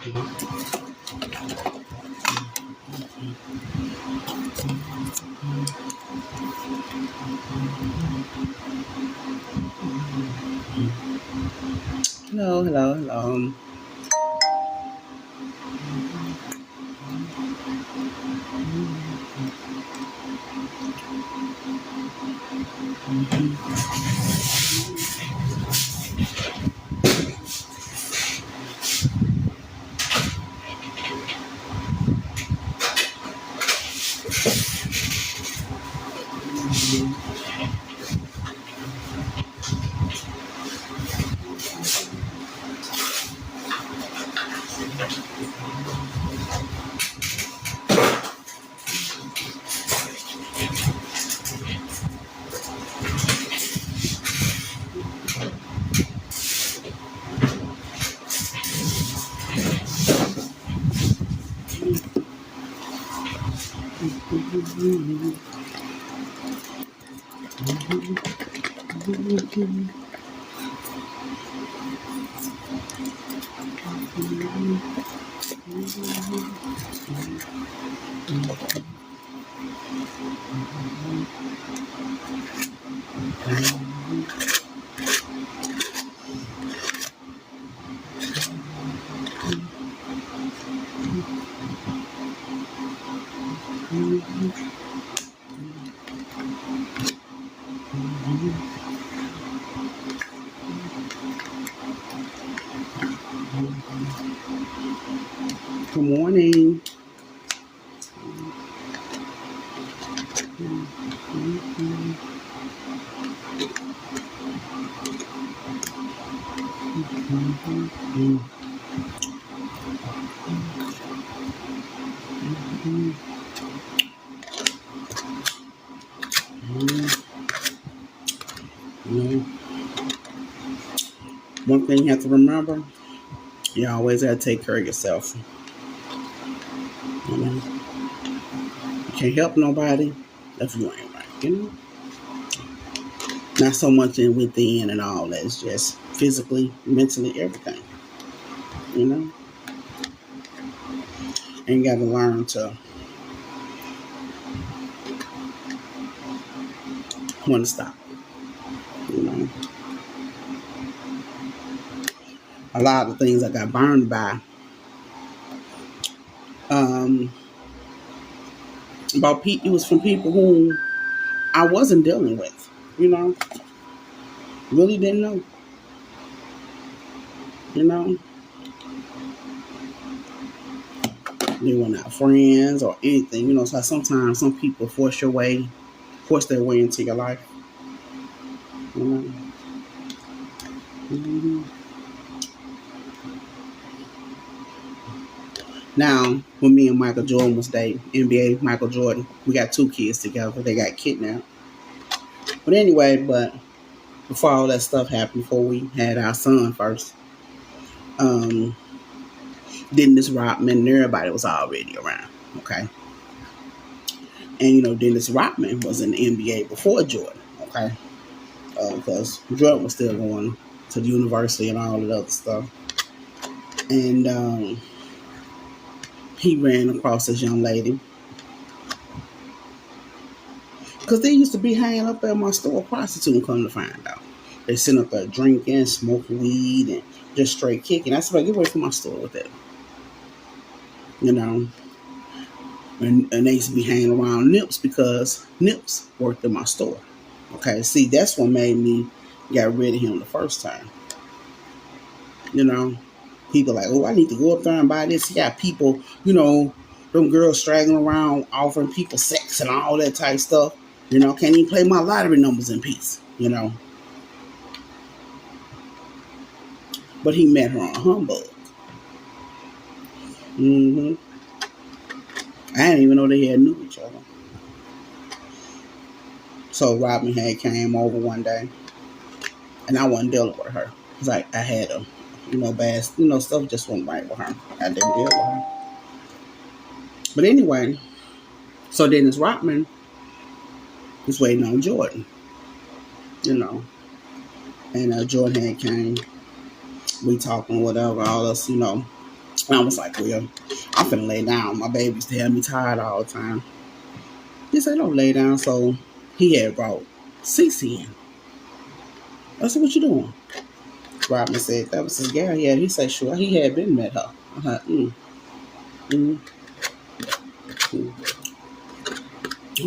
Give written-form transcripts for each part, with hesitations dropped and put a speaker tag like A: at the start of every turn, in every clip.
A: Hello, hello, hello. Good morning. One thing you have to remember, you always got to take care of yourself. You know, you can't help nobody if you ain't right. You know, not so much in within and all that. It's just physically, mentally, everything. You know, and you got to learn to when to stop. You know, a lot of things I got burned by. About people, it was from people who I wasn't dealing with. You know, really didn't know. You know, they were not friends or anything. You know, so sometimes some people force their way into your life. You know. Mm-hmm. Now, when me and Michael Jordan was dating, NBA Michael Jordan, we got 2 kids together. They got kidnapped. But anyway, before all that stuff happened, before we had our son first, um, Dennis Rodman and everybody was already around. Okay. And, you know, Dennis Rodman was in the NBA before Jordan. Okay. Because Jordan was still going to the university and all that other stuff. And he ran across this young lady. Because they used to be hanging up at my store prostituting, come to find out. They sitting up there drinking, smoking weed, and just straight kicking. I said, like, get away from my store with that. You know. And they used to be hanging around Nips because Nips worked in my store. Okay, see, that's what made me get rid of him the first time. You know, people like, oh, I need to go up there and buy this. He got people, you know, them girls straggling around offering people sex and all that type stuff. You know, can't even play my lottery numbers in peace, you know. But he met her on a humbug. Mm-hmm. I didn't even know they had knew each other. So Robin had came over one day, and I wasn't dealing with her. It's like I had a, you know, bad, you know, stuff just wasn't right with her. I didn't deal with her. But anyway, so Dennis Rodman was waiting on Jordan, you know, and Jordan had came. We talking whatever, all us, you know, And I was like, well, I'm finna lay down. My baby used to have me tired all the time. He said, don't lay down. So he had brought Cece in. I said, what you doing? Rodman said, that was his gal. Yeah, he said, sure. He had been met her. I said, mm.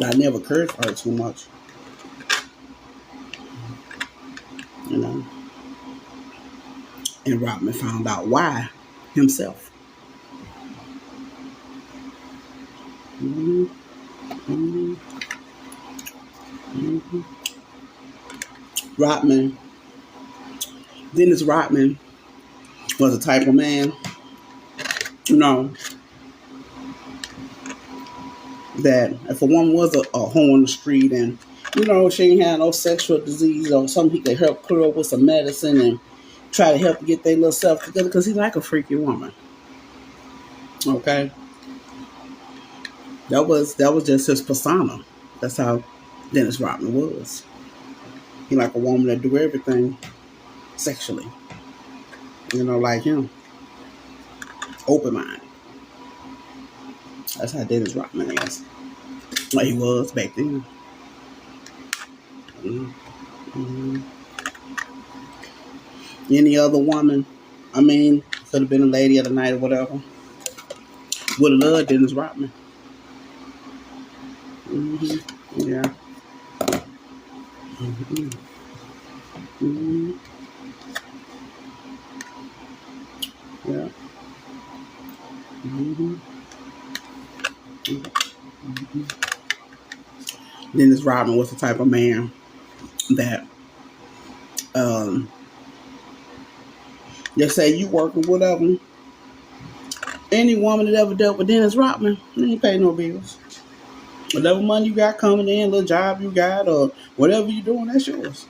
A: I never cared for her too much. You know. And Rodman found out why himself. Mm-hmm. Mm-hmm. Mm-hmm. Rodman, Dennis Rodman was a type of man, you know, that if a woman was a hoe on the street and, you know, she ain't had no sexual disease or something, he could help put her up with some medicine and try to help get their little self together because he like a freaky woman. Okay? That was just his persona. That's how Dennis Rodman was. He like a woman that do everything sexually. You know, like him. Open mind. That's how Dennis Rodman is. Like he was back then. Mm-hmm. Any other woman, I mean, could have been a lady of the night or whatever, would have loved Dennis Rodman. Mm-hmm. Yeah. Mm-hmm. Mm-hmm. Yeah. Mm-hmm. Mm-hmm. Dennis Rodman was the type of man that they say you working with whatever. Any woman that ever dealt with Dennis Rodman, they ain't pay no bills. Whatever money you got coming in, little job you got, or whatever you doing, that's yours.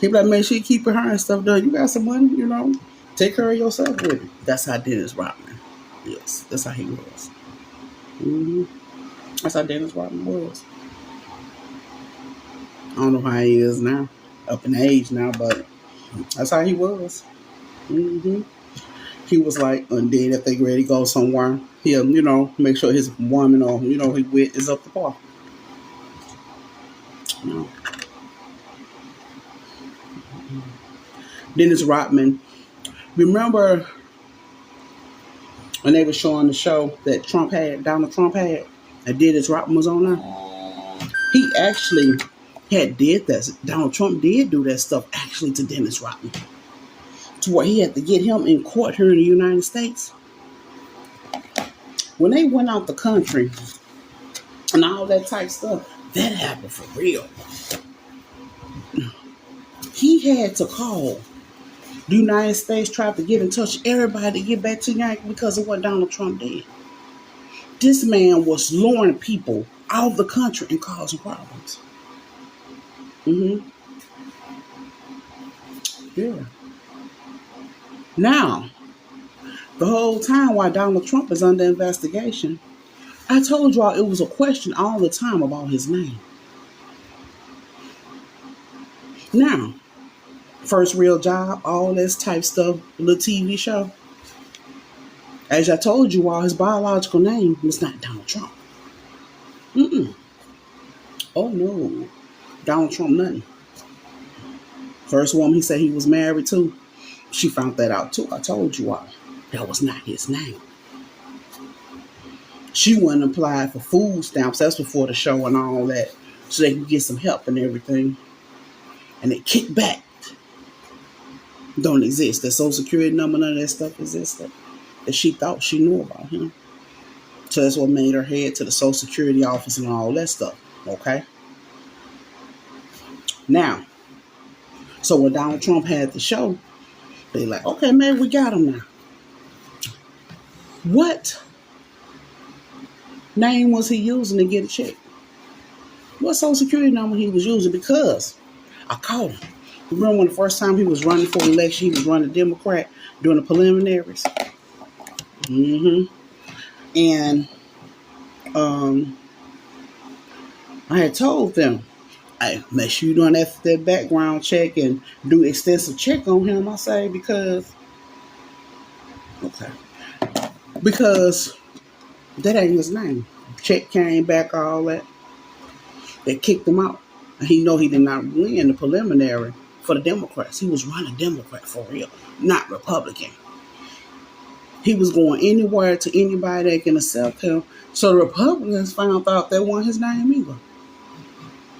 A: He be like, make sure you keep your hair and stuff done. You got some money, you know, take care of yourself with it. That's how Dennis Rodman is. That's how he was. Mm-hmm. That's how Dennis Rodman was. I don't know how he is now, up in age now, but that's how he was. Mm-hmm. He was like, and then if they ready to go somewhere, he'll, you know, make sure his woman or, you know, he with is up to par. You know. Dennis Rodman, remember when they were showing the show that Donald Trump had, and Dennis Rodman was on there? He actually did that. Donald Trump did do that stuff actually to Dennis Rodman, to where he had to get him in court here in the United States. When they went out the country and all that type stuff, that happened for real. He had to call the United States, tried to get in touch with everybody to get back to the United because of what Donald Trump did. This man was luring people out of the country and causing problems. Mm-hmm. Yeah. Now, the whole time while Donald Trump is under investigation, I told y'all it was a question all the time about his name. Now, first real job, all this type stuff, little TV show. As I told you all, his biological name was not Donald Trump. Mm-mm. Oh no, Donald Trump nothing. First woman he said he was married to, she found that out too. I told you all, that was not his name. She went and applied for food stamps. That's before the show and all that, so they could get some help and everything. And they kicked back. Don't exist. The Social Security number, none of that stuff existed. That she thought she knew about him. So that's what made her head to the Social Security office and all that stuff. Okay? Now, so when Donald Trump had the show, they like, okay, man, we got him now. What name was he using to get a check? What Social Security number he was using? Because I called him. Remember when the first time he was running for the election, he was running Democrat during the preliminaries? Mm-hmm. And I had told them, hey, make sure you're doing that background check and do extensive check on him, I say, because Okay. Because that ain't his name. Check came back, all that. They kicked him out. And he know he did not win the preliminary for the Democrats. He was running Democrat for real, not Republican. He was going anywhere to anybody that can accept him. So the Republicans found out they weren't his name either.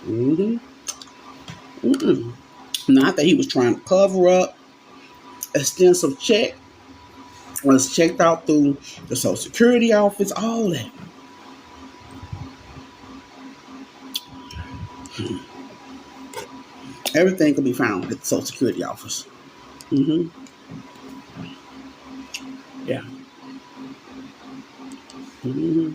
A: Mm-hmm. Mm-mm. Not that he was trying to cover up extensive check was checked out through the Social Security office, all that. Everything could be found at the Social Security office. Mm-hmm. Yeah. Mm-hmm.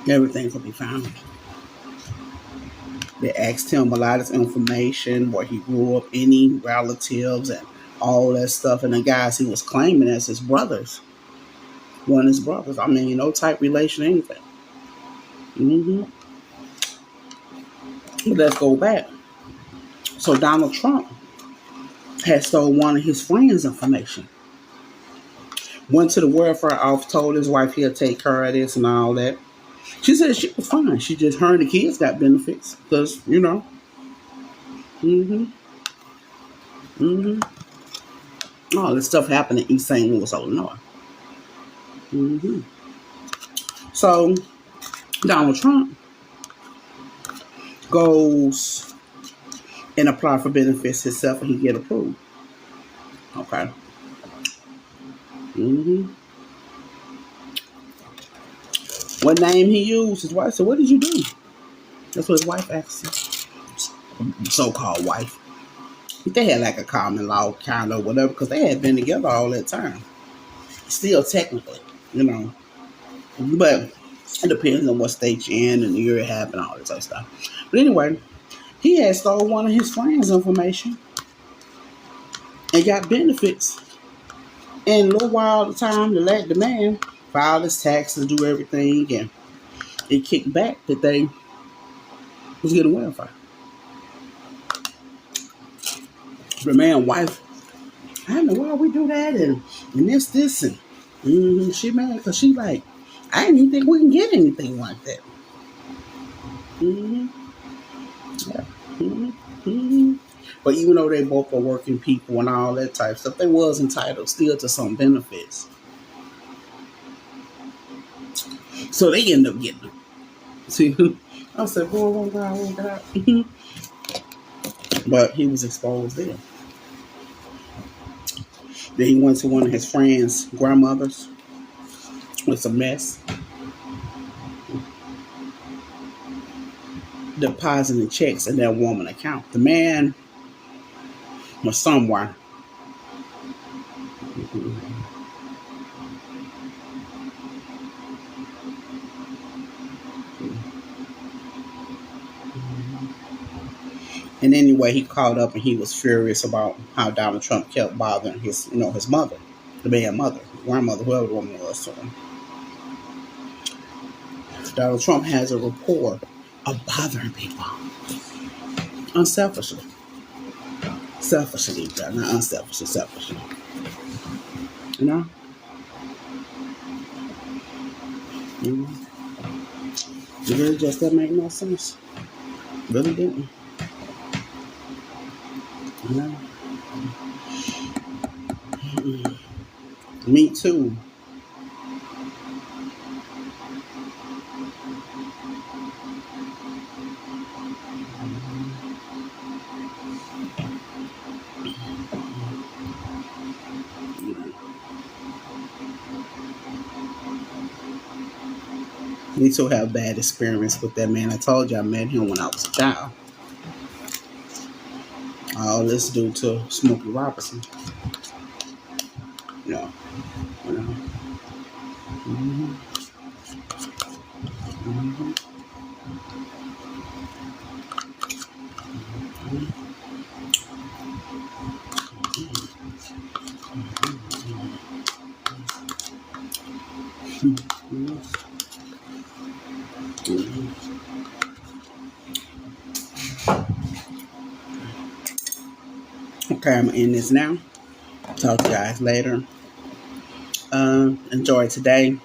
A: Everything could be found. They asked him a lot of information, where he grew up, any relatives, and all that stuff. And the guys he was claiming as his brothers, one of his brothers. I mean, no type relation, anything. Mm-hmm. But let's go back. So Donald Trump had stole one of his friends' information. Went to the welfare office, told his wife he'll take care of this and all that. She said she was fine. She just, her and the kids got benefits because, you know. Mm-hmm. Mm-hmm. All this stuff happened in East St. Louis, Illinois. Mm-hmm. So Donald Trump goes and apply for benefits himself and he get approved. Okay. Mm-hmm. What name he used? His wife said, "What did you do?" That's what his wife asked him. So-called wife. They had like a common law kind of whatever because they had been together all that time. Still technically, you know. But it depends on what state you're in and the year it happened, all this other stuff. But anyway, he had stole one of his friends' information and got benefits. And a little while at the time, the man filed his taxes, do everything, and it kicked back that they was getting welfare. The man's wife, I don't know why we do that and this and she mad because she like, I didn't even think we can get anything like that. Mm-hmm. Yeah. Mm-hmm. Mm-hmm. But even though they both are working people and all that type of stuff, they was entitled still to some benefits. So they end up getting them. See, I said, boy, oh God. But he was exposed there. Then he went to one of his friends' grandmothers with some mess, depositing checks in that woman's account. The man was somewhere. And anyway, he called up and he was furious about how Donald Trump kept bothering his, his mother, the man's mother, grandmother, whoever the woman was. So Donald Trump has a rapport of bothering people unselfishly. Selfishly, not unselfishly, selfishly. You know? Mm-hmm. It really just didn't make no sense. Really didn't. You know? Mm-hmm. Me too. Me too have bad experience with that man. I told you I met him when I was a child. All this due to Smokey Robinson. You know. Mm-hmm. Mm-hmm. Okay, I'm gonna end this now. Talk to you guys later. Enjoy today.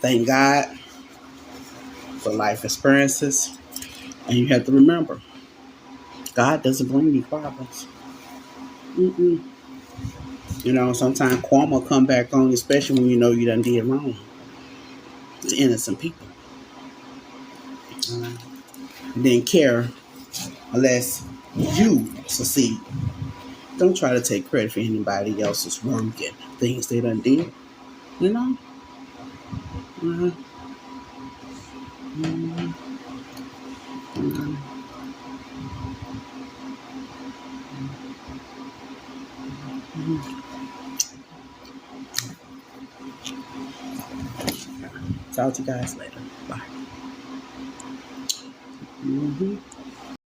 A: Thank God for life experiences. And you have to remember, God doesn't bring you problems. Mm-mm. You know, sometimes karma will come back on, especially when you know you done did wrong to innocent people. Uh, didn't care unless you succeed. Don't try to take credit for anybody else's work and things they done did. You know? Uh, mm, mm, mm. Talk to you guys later. Bye. Mm-hmm.